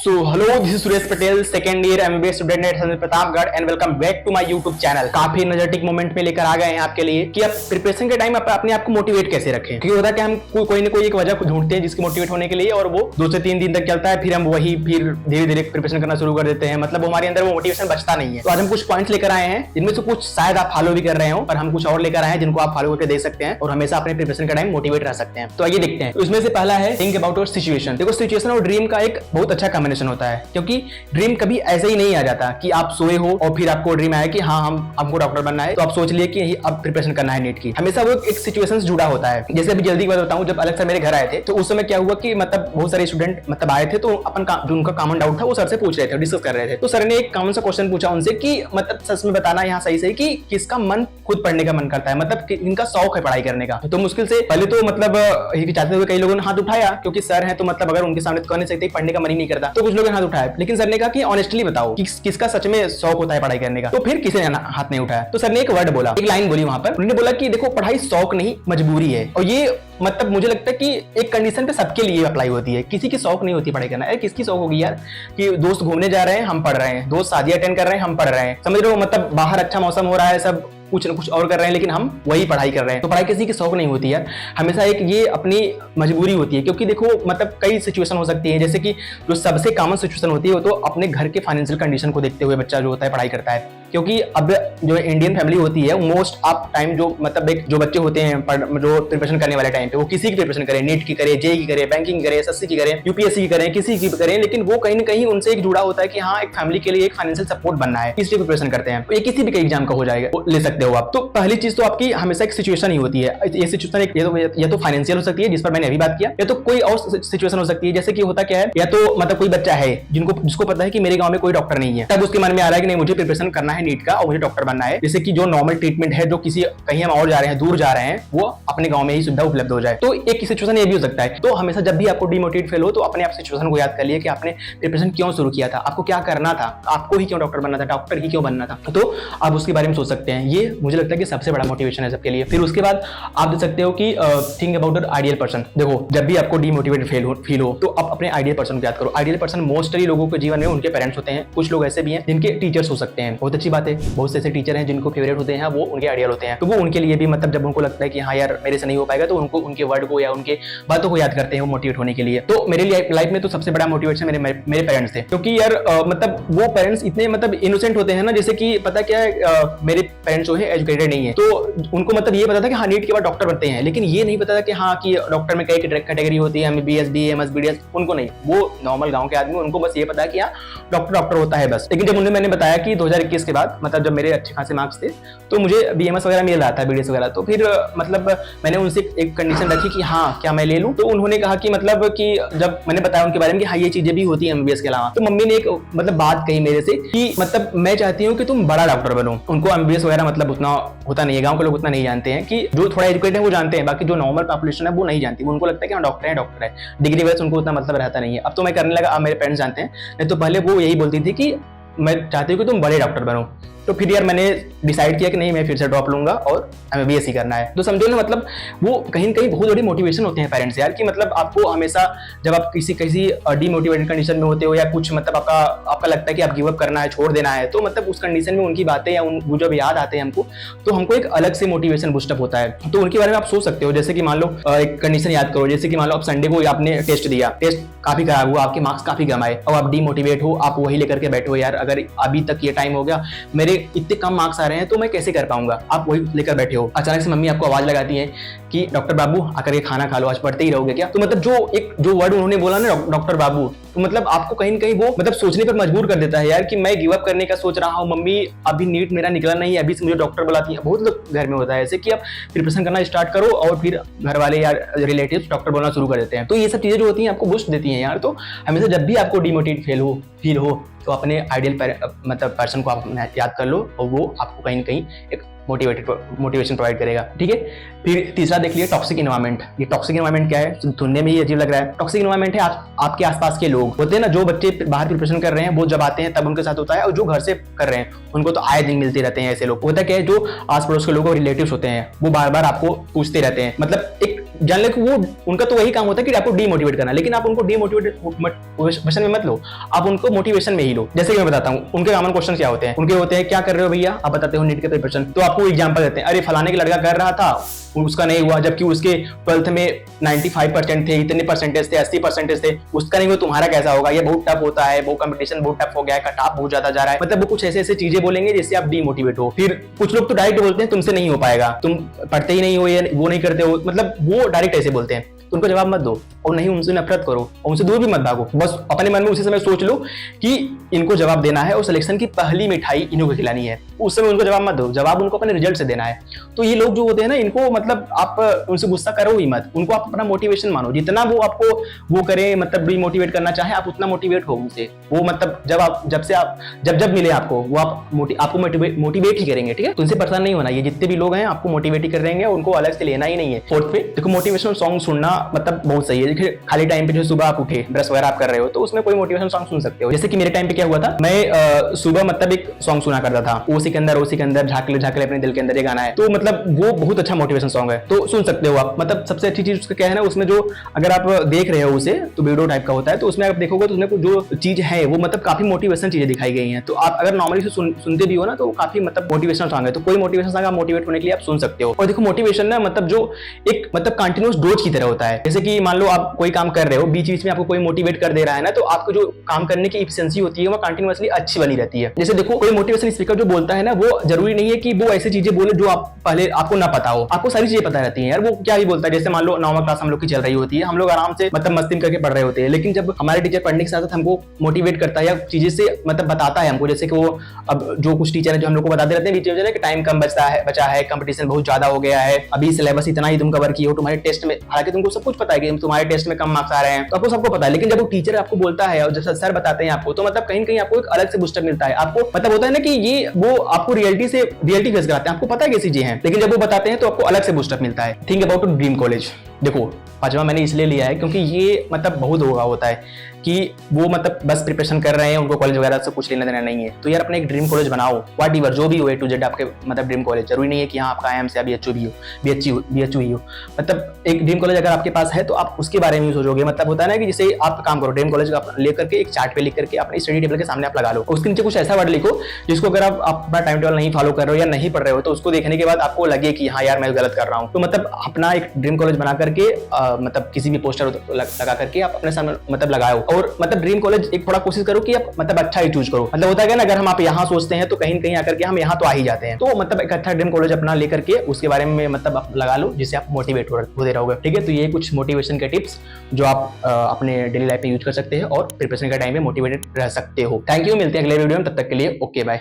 So hello, this is Suresh Patel, second year MBBS student at Pratapgarh and welcome back to my YouTube channel. काफी energetic moment में लेकर आ गए हैं आपके लिए कि आप प्रिपरेशन के टाइम अपने आप को मोटिवेट कैसे रखें। क्योंकि होता है कि हम कोई ना कोई एक वजह ढूंढते हैं जिसकी मोटिवेट होने के लिए, और वो 2 से 3 दिन तक चलता है, फिर हम वही फिर धीरे धीरे प्रिपरेशन करना शुरू कर देते हैं। मतलब हमारे अंदर वो मोटिवेशन बचता नहीं है। तो आज हम कुछ पॉइंट्स लेकर आए हैं जिनमें से कुछ शायद आप फॉलो भी कर रहे हो, पर हम कुछ और लेकर आए हैं जिनको आप फॉलो करके दे सकते हैं और हमेशा अपने प्रिपरेशन का टाइम मोटिवेट रह सकते हैं। तो आइए देखते हैं। इसमें से पहला है थिंक अबाउट योर सिचुएशन। देखो, सिचुएशन और ड्रीम का एक बहुत अच्छा कॉम्बिनेशन होता है, क्योंकि ड्रीम कभी ऐसे ही नहीं आ जाता कि आप सोए हो और फिर आपको ड्रीम आया कि हाँ हमको डॉक्टर बनना है, तो आप सोच लिए कि अब प्रिपरेशन करना है नीट की। हमेशा वो एक सिचुएशन जुड़ा होता है। जैसे अभी जल्दी बात बताऊं, जब अलग सर मेरे घर आए थे तो उस समय क्या हुआ कि मतलब बहुत सारे स्टूडेंट मतलब आए थे, तो अपन जो उनका कॉमन डाउट था वो सर से पूछ रहे थे, डिस्कस कर रहे थे। तो सर ने एक कॉमन सा क्वेश्चन पूछा उनसे कि मतलब सच में बताना यहाँ सही सही कि किसका मन खुद पढ़ने का मन करता है, मतलब इनका शौक है पढ़ाई करने का। तो मुश्किल से पहले तो मतलब चाहते हुए कई लोगों ने हाथ उठाया, क्योंकि सर है तो मतलब अगर उनके सामने तो कह नहीं सकते पढ़ने का मन ही नहीं करता, तो कुछ लोगों ने हाथ उठाया। लेकिन सर ने कहा कि ऑनेस्टली बताओ कि किसका सच में शौक होता है पढ़ाई करने का। तो फिर किसी ने हाथ नहीं उठाया। तो सर ने एक वर्ड बोला, एक लाइन बोली वहां पर। उन्होंने बोला कि देखो, पढ़ाई शौक नहीं मजबूरी है। और ये मतलब मुझे लगता है कि एक कंडीशन पे सबके लिए अप्लाई होती है। किसी की शौक नहीं होती पढ़ाई करना। अरे किसकी शौक होगी यार कि दोस्त घूमने जा रहे हैं, हम पढ़ रहे हैं, दोस्त शादी अटेंड कर रहे हैं, हम पढ़ रहे हैं, समझ रहे हो, मतलब बाहर अच्छा मौसम हो रहा है, सब कुछ न कुछ और कर रहे हैं, लेकिन हम वही पढ़ाई कर रहे हैं। तो पढ़ाई किसी की शौक नहीं होती है, हमेशा एक ये अपनी मजबूरी होती है। क्योंकि देखो मतलब कई सिचुएशन हो सकती है, जैसे कि जो सबसे कॉमन सिचुएशन होती है वो तो अपने घर के फाइनेंशियल कंडीशन को देखते हुए बच्चा जो होता है पढ़ाई करता है। क्योंकि अब जो इंडियन फैमिली होती है मोस्ट ऑफ टाइम जो मतलब एक जो बच्चे होते हैं जो प्रिपरेशन करने वाले टाइम पे, वो किसी की प्रिपरेशन करें, नीट की करे, जेई की करे, बैंकिंग करे, एसएससी की करें, यूपीएससी की करें, किसी की करें, लेकिन वो कहीं ना कहीं उनसे एक जुड़ा होता है कि हाँ एक फैमिली के लिए एक फाइनेंशियल सपोर्ट बनना है, इसलिए प्रिपरेशन करते हैं। तो ये किसी भी एग्जाम का हो जाएगा, ले सकते हो आप। तो पहली चीज तो आपकी हमेशा एक सिचुएशन ही होती है। ये सिचुएशन या तो फाइनेंशियल हो सकती है, जिस पर मैंने अभी बात किया, या तो कोई और सिचुएशन हो सकती है। जैसे कि होता क्या है, या तो मतलब कोई बच्चा है जिसको पता है कि मेरे गांव में कोई डॉक्टर नहीं है, तब उसके मन में आ रहा है कि नहीं मुझे प्रिपरेशन करना है नीट का और मुझे डॉक्टर बनना है, जैसे कि जो नॉर्मल ट्रीटमेंट है, जो किसी कहीं हम और जा रहे हैं, दूर जा रहे हैं, वो अपने गांव में ही सुविधा उपलब्ध हो जाए। तो एक सिचुएशन ये भी हो सकता है। तो हमेशा जब भी आपको डिमोटिवेट फील हो तो अपने आप सिचुएशन को याद कर लिए कि आपने प्रिपरेशन क्यों शुरू किया था, आपको क्या करना था, आपको ही क्यों डॉक्टर बनना था, डॉक्टर ही क्यों बनना था। तो आप उसके बारे में सोच सकते हैं। ये मुझे लगता है कि सबसे बड़ा मोटिवेशन है सबके लिए। फिर उसके बाद आप देख सकते हो कि think about your ideal person. देखो, जब भी आपको डिमोटिवेटेड फील हो तो आप अपने आइडियल पर्सन को याद करो। आइडियल पर्सन मोस्टली लोगों के जीवन में उनके पेरेंट्स होते हैं। कुछ लोग ऐसे भी हैं जिनके टीचर्स हो सकते हैं, बहुत अच्छी बात है। बहुत से ऐसे टीचर हैं जिनको फेवरेट होते हैं, वो उनके आइडियल होते हैं। तो वो उनके लिए भी मतलब जब उनको लगता है कि हाँ यार मेरे से नहीं हो पाएगा, तो उनको उनके वर्ड को या उनके बातों को याद करते हैं वो मोटिवेट होने के लिए। तो मेरे लाइफ में तो सबसे बड़ा मोटिवेशन मेरे पेरेंट्स थे। क्योंकि यार मतलब वो पेरेंट्स इतने मतलब इनोसेंट होते हैं ना, जैसे कि पता क्या है, मेरे पेरेंट्स जो है एजुकेटेड नहीं है, तो उनको मतलब ये पता था कि हाँ नीट के बाद डॉक्टर बनते हैं, लेकिन ये नहीं पता था कि हाँ कि डॉक्टर में कई कैटेगरी होती है, एमबीबीएस, बीएमएस, बीडीएस, उनको नहीं। वो नॉर्मल गांव के आदमी, उनको बस ये पता है कि हाँ डॉक्टर होता है बस। लेकिन जब उन्हें मैंने बताया कि 2021 के बाद मतलब जब मेरे अच्छे खासे मार्क्स थे तो मुझे बीएमएस वगैरह मिल रहा था, बीडीएस वगैरह, तो फिर मतलब मैंने उनसे एक कंडीशन रखी कि हाँ क्या मैं ले लूं। तो उन्होंने कहा कि मतलब कि जब मैंने बताया उनके बारे में कि हाँ ये चीजें भी होती है एमबीबीएस के अलावा, तो मम्मी ने एक मतलब बात कही मेरे से कि मतलब मैं चाहती हूँ कि तुम बड़ा डॉक्टर बनो। उनको एमबीबीएस वगैरह मतलब उतना होता नहीं है, गाँव के लोग उतना नहीं जानते हैं। कि जो थोड़ा एजुकेटेड है वो जानते हैं, बाकी जो नॉर्मल पॉपुलेशन है वो नहीं जानती। उनको लगता है कि हाँ डॉक्टर है, डिग्री वगैरह उनको उतना मतलब रहता नहीं है। अब तो मैं करने लगा, अब मेरे पेरेंट्स जानते हैं, नहीं तो पहले वो यही बोलती थी कि मैं चाहती हूँ कि तुम बड़े डॉक्टर बनो। तो फिर यार मैंने डिसाइड किया कि नहीं, मैं फिर से ड्रॉप लूंगा और एमबीबीएस ही करना है। तो समझो ना, मतलब वो कहीं ना कहीं बहुत बड़ी मोटिवेशन होते हैं पेरेंट्स यार, कि मतलब आपको हमेशा जब आप किसी डिमोटिवेटेड कंडीशन में होते हो या कुछ मतलब आपका लगता है कि आप गिव अप करना है, छोड़ देना है, तो मतलब उस कंडीशन में उनकी बातें या वो जब याद आते हैं हमको, तो हमको एक अलग से मोटिवेशन बूस्टअप होता है। तो उनके बारे में आप सोच सकते हो। जैसे कि मान लो एक कंडीशन याद करो, जैसे कि मान लो आप संडे को आपने टेस्ट दिया, टेस्ट काफी खराब हुआ, आपके मार्क्स काफी कम आए और आप डिमोटिवेट हो, आप वही लेकर के बैठे हो, यार अगर अभी तक ये टाइम हो गया, मेरे इतने कम मार्क्स आ रहे हैं तो मैं कैसे कर पाऊंगा, आप वही लेकर बैठे हो। अचानक से मम्मी आपको आवाज लगाती है कि डॉक्टर बाबू आकर के खाना खा लो, आज पढ़ते ही रहोगे क्या। तो मतलब जो वर्ड उन्होंने बोला ना डॉक्टर बाबू, तो मतलब आपको कहीं ना कहीं वो मतलब सोचने पर मजबूर कर देता है यार कि मैं गिव अप करने का सोच रहा हूँ, मम्मी अभी नीट मेरा निकला नहीं है, अभी से मुझे डॉक्टर बुलाती है। बहुत लोग घर में होता है ऐसे कि आप प्रिपरेशन करना स्टार्ट करो और फिर घर वाले या रिलेटिव्स डॉक्टर बोलना शुरू कर देते हैं। तो ये सब चीजें जो होती हैं आपको बूस्ट देती हैं यार। तो हमेशा जब भी आपको डिमोटिवेट फील हो तो अपने आइडियल मतलब पर्सन को आप याद कर लो और वो आपको कहीं ना कहीं एक मोटिवेशन प्रोवाइड करेगा। ठीक है, फिर तीसरा देख लिया टॉक्सिक एनवायरनमेंट। ये टॉक्सिक एनवायरनमेंट क्या है, सुनने में ही अजीब लग रहा है। टॉक्सिक एनवायरनमेंट है आपके आसपास के लोग होते हैं ना, जो बच्चे बाहर प्रिपरेशन कर रहे हैं वो जब आते हैं तब उनके साथ होता है, और जो घर से कर रहे हैं उनको तो आए दिन मिलते रहते हैं ऐसे लोग। होता क्या है, जो आस पड़ोस के लोग रिलेटिव्स होते हैं वो बार बार आपको पूछते रहते हैं, मतलब एक जान ले कि वो उनका तो वही काम होता है कि आपको डीमोटिवेट करना, लेकिन आप उनको डीमोटिवेशन में मत लो, आप उनको मोटिवेशन में ही लो। जैसे कि मैं बताता हूँ उनके कॉमन क्वेश्चन क्या होते हैं। उनके होते हैं क्या कर रहे हो भैया, आप बताते हो नीट के प्रिपरेशन, तो आपको एग्जांपल देते हैं, अरे फलाने के लड़का कर रहा था उसका नहीं हुआ, जबकि उसके 12th में 95% थे, इतने परसेंटेज थे, 80% थे, उसका नहीं हुआ, तुम्हारा कैसा होगा, ये बहुत टफ होता है, वो कंपटीशन बहुत टफ हो गया है, कट ऑफ बहुत ज्यादा जा रहा है। मतलब वो कुछ ऐसे ऐसे चीजें बोलेंगे जिससे आप डीमोटिवेट हो। फिर कुछ लोग तो डायरेक्ट बोलते हैं तुमसे नहीं हो पाएगा, तुम पढ़ते ही नहीं हो, ये वो नहीं करते हो, मतलब वो डायरेक्ट ऐसे बोलते हैं, तो उनको जवाब मत दो और नहीं उनसे नफरत करो और उनसे दूर भी मत भागो। बस अपने मन में उसी समय सोच लो कि इनको जवाब देना है और सिलेक्शन की पहली मिठाई इन्हों को खिलानी है, उस समय उनको जवाब मत दो, जवाब उनको अपने रिजल्ट से देना है। तो ये लोग जो होते हैं ना, इनको मतलब आप उनसे गुस्सा करो ही मत, उनको आप अपना मोटिवेशन मानो, जितना वो आपको वो करें, मतलब डिमोटिवेट करना चाहे, आप उतना मोटिवेट हो उनसे। वो मतलब जब मिले आपको, वो आपको मोटिवेट ही करेंगे, ठीक है। तो उनसे परेशान नहीं होना, ये जितने भी लोग हैं आपको मोटिवेट ही कर रहेंगे, उनको अलग से लेना ही नहीं है। फोर्थ पे देखो, मोटिवेशनल सॉन्ग सुनना मतलब बहुत सही है। देखिए खाली टाइम पे जो सुबह आप उठे, ब्रश वगैरह आप कर रहे हो, तो उसमें कोई मोटिवेशन सॉन्ग सुन सकते हो। जैसे कि मेरे टाइम पे क्या हुआ था, मैं सुबह मतलब एक सॉन्ग सुना करता था, ओ सिकंदर झाकले झाकले अपने दिल के अंदर, ये गाना है, तो मतलब वो बहुत अच्छा मोटिवेशन सॉन्ग है, तो सुन सकते हो आप। मतलब सबसे अच्छी चीज उसका क्या है ना, उसमें जो अगर आप देख रहे हो उसे, तो वीडियो टाइप का होता है, तो उसमें आप देखोगे तो उसमें जो चीज है वो मतलब काफी मोटिवेशन चीजें दिखाई गई हैं। तो आप अगर नॉर्मली से सुनते भी हो ना, तो काफी मतलब मोटिवेशनल सॉन्ग है, तो कोई मोटिवेशन सॉन्ग आप मोटिवेट होने के लिए आप सुन सकते हो। और देखो मोटिवेशन ना मतलब जो एक मतलब कंटिन्यूअस डोज की तरह होता है। जैसे कि मान लो आप कोई काम कर रहे हो, बीच बीच में आपको कोई मोटिवेट कर दे रहा है ना, तो आपको जो काम करने की एफिशिएंसी होती है वो कंटिन्यूअसली अच्छी बनी रहती है। जैसे देखो कोई मोटिवेशन स्पीकर जो बोलता है ना, वो जरूरी नहीं है कि वो ऐसी चीजें बोले जो आप पहले आपको ना पता हो, आपको सारी चीजें पता रहती हैं यार, वो क्या ही बोलता है। जैसे मान लो 9वीं क्लास हम लोग की चल रही होती है, हम लोग आराम से मतलब मस्ती करके पढ़ रहे होते हैं, लेकिन जब हमारे टीचर पढ़ने के साथ साथ हमको मोटिवेट करता है या चीजें से मतलब बताता है हमको, जैसे कि वो अब जो कुछ टीचर है जो हम लोग को बताते रहते हैं बीच में कि टाइम कम बचा है, कंपटीशन बहुत ज्यादा हो गया है, अभी सिलेबस इतना ही तुम कवर किए हो, तुम्हारे टेस्ट में, हालांकि तुमको सब कुछ पता है कि तुम्हारे टेस्ट में कम मार्क्स आ रहे हैं, तो आपको सबको पता है, लेकिन जब वो टीचर आपको बोलता है और जब सर बताते हैं आपको, तो मतलब कहीं कहीं आपको एक अलग से बूस्टर मिलता है। आपको मतलब होता है ना कि ये वो आपको रियलिटी फेस कराते हैं, आपको पता है कैसी चीजें हैं, लेकिन जब वो बताते हैं तो आपको अलग से बूस्टर मिलता है। Think about dream college. देखो 5वां मैंने इसलिए लिया है क्योंकि ये मतलब बहुत होता है कि वो मतलब बस प्रिपरेशन कर रहे हैं, उनको कॉलेज वगैरह से कुछ लेना देना नहीं है। तो यार अपने एक ड्रीम कॉलेज बनाओ, व्हाट एवर जो भी हो, A to Z आपके मतलब ड्रीम कॉलेज। जरूरी नहीं है कि हाँ आपका IIM से BHU भी हो, BHU ही हो, मतलब एक ड्रीम कॉलेज अगर आपके पास है तो आप उसके बारे में सोचोगे। मतलब होता है ना कि जैसे आप काम करो, ड्रीम कॉलेज लेकर के एक चार्ट पे लिख करके अपने स्टडी टेबल के सामने आप लगा लो, उसके नीचे कुछ ऐसा वर्ड लिखो जिसको अगर आप अपना टाइम टेबल नहीं फॉलो कर रहे हो या नहीं पढ़ रहे हो, तो उसको देखने के बाद आपको लगे कि हाँ यार मैं गलत कर रहा हूँ। तो मतलब अपना एक ड्रीम कॉलेज बना करके मतलब किसी भी पोस्टर लगा करके आप अपने सामने मतलब लगाओ, और मतलब ड्रीम कॉलेज एक थोड़ा कोशिश करो कि आप मतलब अच्छा ही चूज करो। मतलब होता है ना, अगर हम आप यहाँ सोचते हैं तो कहीं कहीं आकर के हम यहाँ तो आ ही जाते हैं। तो मतलब एक अच्छा ड्रीम कॉलेज अपना लेकर के उसके बारे में मतलब आप लगा लो, जिससे आप मोटिवेट होते रहोगे, ठीक है। तो ये कुछ मोटिवेशन के टिप्स जो आप अपने डेली लाइफ में यूज कर सकते हैं और प्रिपरेशन के टाइम में मोटिवेटेड रह सकते हो। थैंक यू, मिलते हैं अगले वीडियो में, तब तक के लिए ओके बाय।